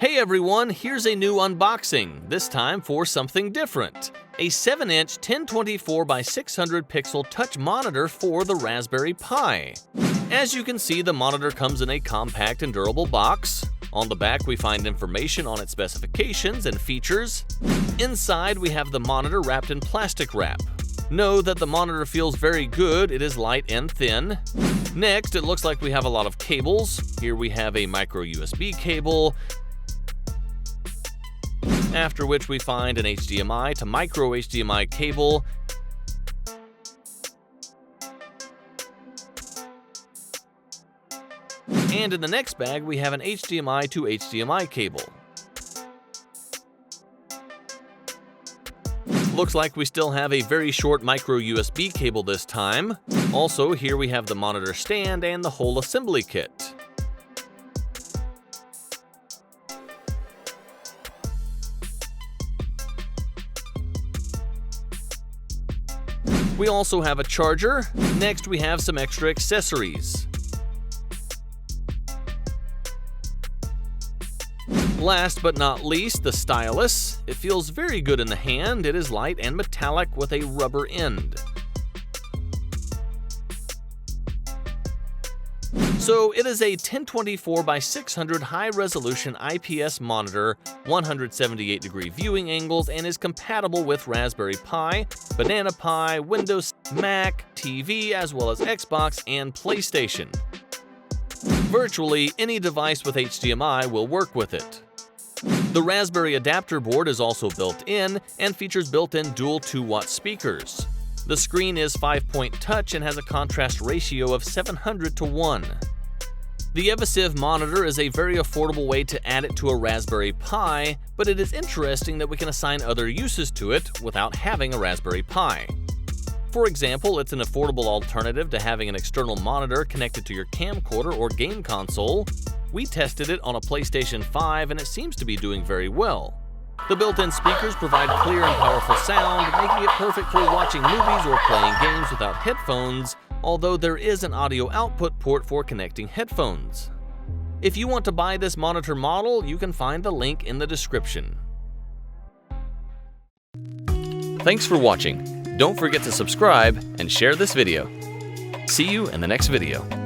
Hey everyone, here's a new unboxing, this time for something different. A 7-inch 1024 by 600 pixel touch monitor for the Raspberry Pi. As you can see, the monitor comes in a compact and durable box. On the back we find information on its specifications and features. Inside we have the monitor wrapped in plastic wrap. Know that the monitor feels very good, it is light and thin. Next, it looks like we have a lot of cables. Here we have a micro USB cable, after which we find an HDMI to micro HDMI cable, and in the next bag we have an HDMI to HDMI cable. Looks like we still have a very short micro USB cable this time. Also, here we have the monitor stand and the whole assembly kit. We also have a charger. Next, we have some extra accessories. Last but not least, the stylus. It feels very good in the hand. It is light and metallic with a rubber end. So it is a 1024 by 600 high-resolution IPS monitor, 178-degree viewing angles, and is compatible with Raspberry Pi, Banana Pi, Windows, Mac, TV, as well as Xbox and PlayStation. Virtually any device with HDMI will work with it. The Raspberry adapter board is also built in and features built-in dual 2-watt speakers. The screen is 5-point touch and has a contrast ratio of 700:1. The Evasive monitor is a very affordable way to add it to a Raspberry Pi, but it is interesting that we can assign other uses to it without having a Raspberry Pi. For example, it's an affordable alternative to having an external monitor connected to your camcorder or game console. We tested it on a PlayStation 5 and it seems to be doing very well. The built-in speakers provide clear and powerful sound, making it perfect for watching movies or playing games without headphones, although there is an audio output port for connecting headphones. If you want to buy this monitor model, you can find the link in the description. Thanks for watching. Don't forget to subscribe and share this video. See you in the next video.